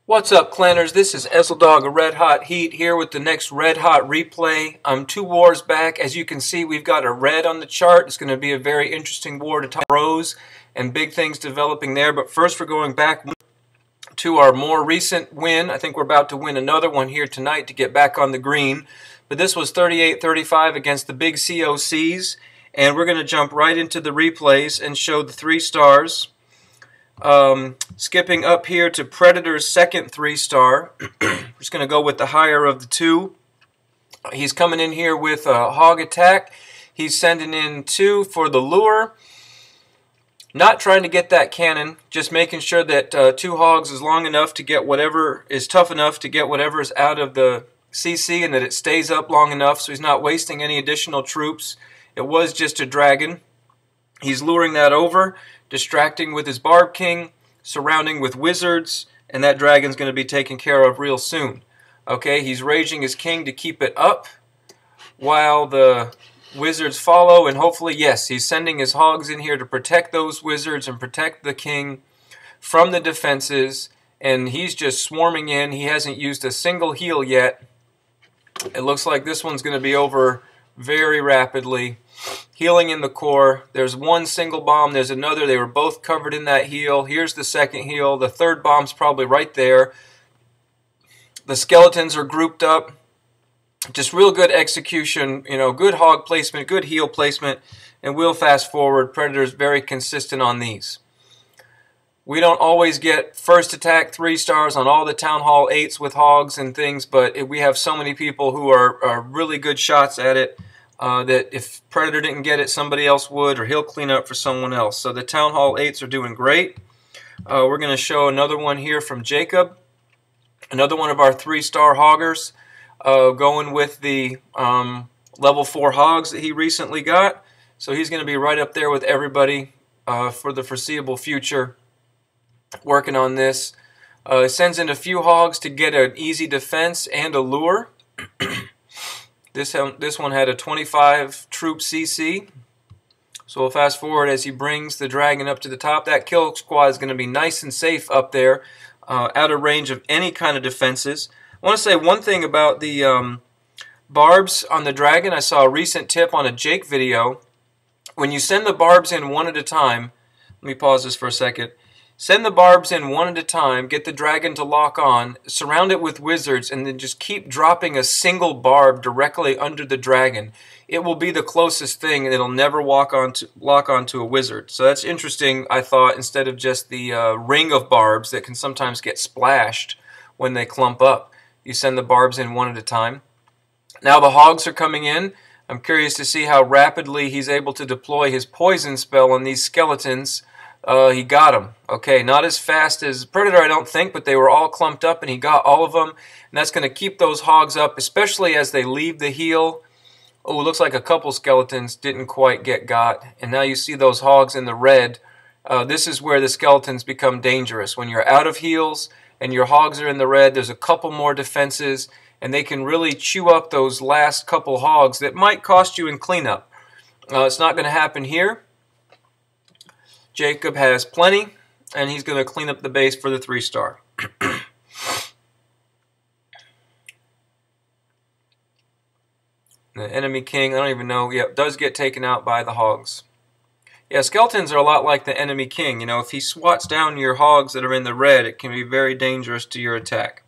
What's up, clanners? This is Esseldog of Red Hot Heat here with the next Red Hot replay. I'm 2 wars back. As you can see, we've got a red on the chart. It's going to be a very interesting war to talk rows and big things developing there. But first, we're going back to our more recent win. I think we're about to win another one here tonight to get back on the green. But this was 38-35 against the big COCs. And we're going to jump right into the replays and show the 3 stars. Skipping up here to Predator's second 3-star. We're just going to go with the higher of the 2. He's coming in here with a hog attack. He's sending in 2 for the lure. Not trying to get that cannon, just making sure that 2 hogs is long enough to get whatever is tough enough to get whatever is out of the CC, and that it stays up long enough so he's not wasting any additional troops. It was just a dragon. He's luring that over, distracting with his Barb King, surrounding with wizards, and that dragon's going to be taken care of real soon. Okay, he's raging his king to keep it up while the wizards follow, and hopefully, yes, he's sending his hogs in here to protect those wizards and protect the king from the defenses, and he's just swarming in. He hasn't used a single heal yet. It looks like this one's going to be over very rapidly. Healing in the core. There's one single bomb. There's another. They were both covered in that heal. Here's the second heal. The third bomb's probably right there. The skeletons are grouped up. Just real good execution. You know, good hog placement, good heal placement. And we'll fast forward. Predator's very consistent on these. We don't always get first attack 3 stars on all the Town Hall 8s with hogs and things, but we have so many people who are really good shots at it. That if Predator didn't get it, somebody else would, or he'll clean up for someone else. So the Town Hall 8s are doing great. We're going to show another one here from Jacob. Another one of our 3-star hoggers, going with the level 4 hogs that he recently got. So he's going to be right up there with everybody for the foreseeable future, working on this. Sends in a few hogs to get an easy defense and a lure. This one had a 25 troop CC. So we'll fast forward as he brings the dragon up to the top. That kill squad is going to be nice and safe up there, out of range of any kind of defenses. I want to say one thing about the barbs on the dragon. I saw a recent tip on a Jake video. When you send the barbs in one at a time, let me pause this for a second. Send the barbs in one at a time, get the dragon to lock on, surround it with wizards, and then just keep dropping a single barb directly under the dragon. It will be the closest thing, and it'll never lock onto a wizard. So that's interesting, I thought, instead of just the ring of barbs that can sometimes get splashed when they clump up. You send the barbs in one at a time. Now the hogs are coming in. I'm curious to see how rapidly he's able to deploy his poison spell on these skeletons. He got them. Okay, not as fast as Predator, I don't think, but they were all clumped up, and he got all of them. And that's going to keep those hogs up, especially as they leave the heal. Oh, it looks like a couple skeletons didn't quite get got. And now you see those hogs in the red. This is where the skeletons become dangerous. When you're out of heals and your hogs are in the red, there's a couple more defenses, and they can really chew up those last couple hogs that might cost you in cleanup. It's not going to happen here. Jacob has plenty, and he's going to clean up the base for the 3-star. The enemy king, I don't even know, yeah, does get taken out by the hogs. Yeah, skeletons are a lot like the enemy king. You know, if he swats down your hogs that are in the red, it can be very dangerous to your attack.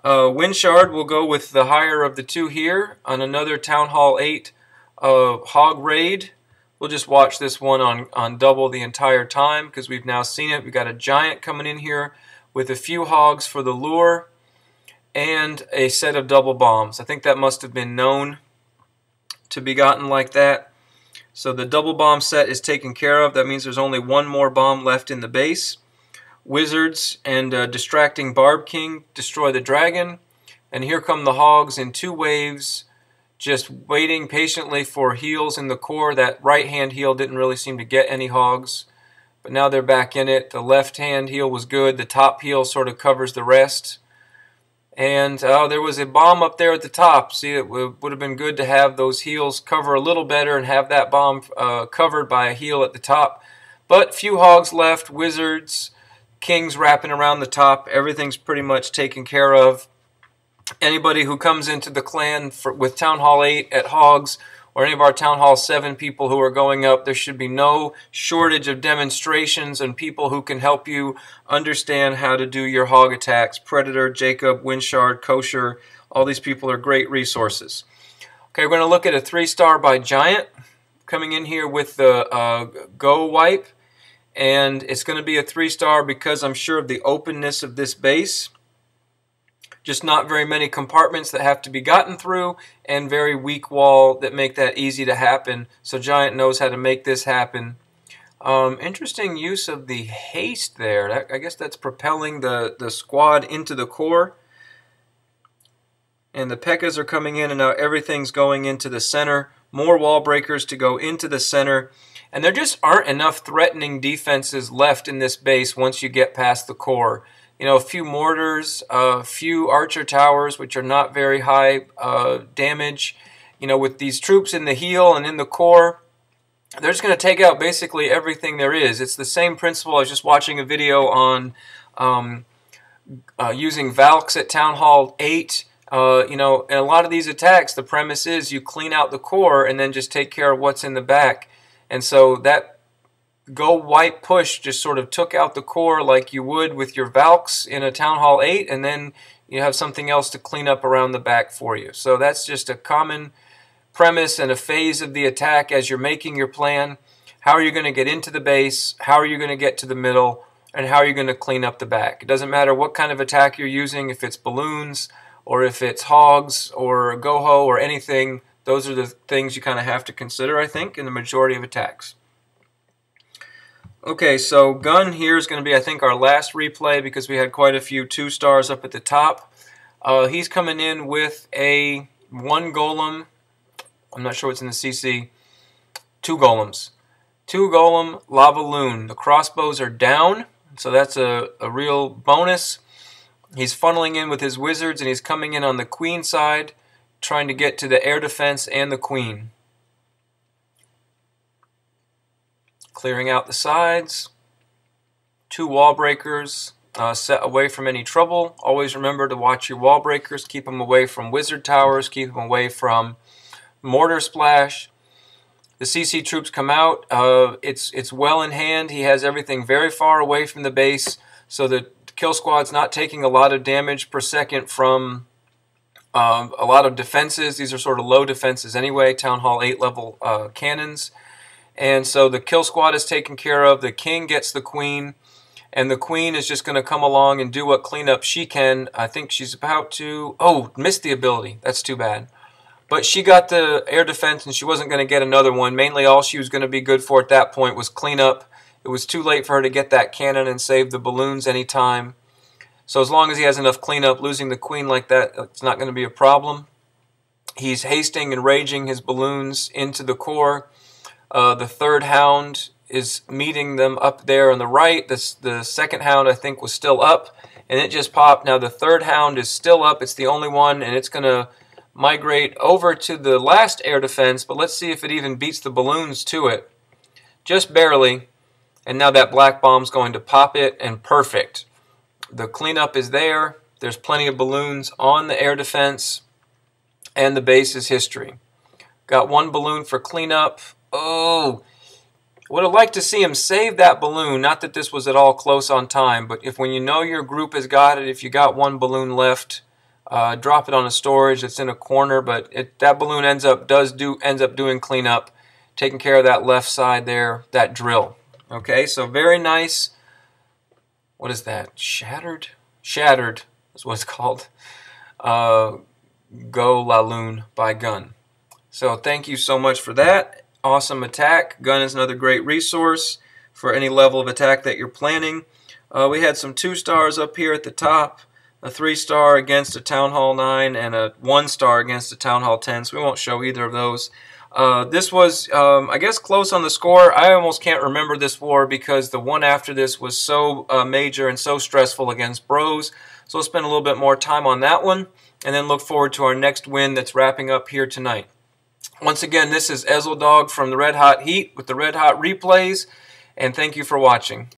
Windshard will go with the higher of the 2 here on another Town Hall 8 Hog Raid. We'll just watch this one on double the entire time because we've now seen it. We've got a giant coming in here with a few hogs for the lure and a set of double bombs. I think that must have been known to be gotten like that. So the double bomb set is taken care of. That means there's only one more bomb left in the base. Wizards and distracting Barb King destroy the dragon. And here come the hogs in 2 waves, just waiting patiently for heals in the core. That right-hand heal didn't really seem to get any hogs, but now they're back in it. The left-hand heal was good. The top heal sort of covers the rest. And there was a bomb up there at the top. See, it would have been good to have those heals cover a little better and have that bomb covered by a heal at the top. But few hogs left. Wizards King's wrapping around the top. Everything's pretty much taken care of. Anybody who comes into the clan with Town Hall 8 at Hogs, or any of our Town Hall 7 people who are going up, there should be no shortage of demonstrations and people who can help you understand how to do your hog attacks. Predator, Jacob, Windshard, Kosher, all these people are great resources. Okay, we're going to look at a 3-star by Giant coming in here with the GoWipe, and it's going to be a 3-star because I'm sure of the openness of this base. Just not very many compartments that have to be gotten through, and very weak wall that make that easy to happen. So Giant knows how to make this happen. Interesting use of the haste there. I guess that's propelling the squad into the core. And the P.E.K.K.A.s are coming in, and now everything's going into the center. More wall breakers to go into the center. And there just aren't enough threatening defenses left in this base once you get past the core. You know, a few mortars, a few archer towers, which are not very high damage. You know, with these troops in the heel and in the core, they're just going to take out basically everything there is. It's the same principle. I was just watching a video on using Valks at Town Hall 8. You know, in a lot of these attacks, the premise is you clean out the core and then just take care of what's in the back. And so that GoWipe push just sort of took out the core like you would with your Valks in a Town Hall 8, and then you have something else to clean up around the back for you. So that's just a common premise and a phase of the attack as you're making your plan. How are you going to get into the base? How are you going to get to the middle? And how are you going to clean up the back? It doesn't matter what kind of attack you're using, if it's balloons or if it's hogs or goho or anything. Those are the things you kind of have to consider, I think, in the majority of attacks. Okay, so Gun here is going to be, I think, our last replay because we had quite a few 2-stars up at the top. He's coming in with a 1 golem. I'm not sure what's in the CC. 2 golems. 2 golem, GoLaLoon. The crossbows are down, so that's a real bonus. He's funneling in with his wizards, and he's coming in on the queen side, trying to get to the air defense and the queen. Clearing out the sides. 2 wall breakers set away from any trouble. Always remember to watch your wall breakers. Keep them away from wizard towers. Keep them away from mortar splash. The CC troops come out. It's well in hand. He has everything very far away from the base, so the kill squad's not taking a lot of damage per second from a lot of defenses. These are sort of low defenses anyway. Town Hall 8 level cannons. And so the kill squad is taken care of. The king gets the queen, and the queen is just going to come along and do what cleanup she can. I think she's about to... Oh, missed the ability. That's too bad. But she got the air defense, and she wasn't going to get another one. Mainly all she was going to be good for at that point was cleanup. It was too late for her to get that cannon and save the balloons anytime. So as long as he has enough cleanup, losing the queen like that, it's not going to be a problem. He's hasting and raging his balloons into the core. The 3rd hound is meeting them up there on the right. The 2nd hound, I think, was still up, and it just popped. Now the 3rd hound is still up. It's the only one, and it's going to migrate over to the last air defense, but let's see if it even beats the balloons to it. Just barely, and now that black bomb's going to pop it, and perfect. The cleanup is there. There's plenty of balloons on the air defense, and the base is history. Got 1 balloon for cleanup. Oh, would have liked to see him save that balloon. Not that this was at all close on time, but if when you know your group has got it, if you got 1 balloon left, drop it on a storage that's in a corner. But that balloon ends up doing cleanup, taking care of that left side there, that drill. Okay, so very nice. What is that? Shattered? Shattered is what it's called. GoLaLoon by Gun. So thank you so much for that. Awesome attack. Gun is another great resource for any level of attack that you're planning. We had some 2-stars up here at the top, a 3-star against a Town Hall 9, and a 1-star against a Town Hall 10, so we won't show either of those. This was, I guess, close on the score. I almost can't remember this war because the one after this was so major and so stressful against Bros. So we'll spend a little bit more time on that one, and then look forward to our next win that's wrapping up here tonight. Once again, this is Ezeldog from the Red Hot Heat with the Red Hot Replays, and thank you for watching.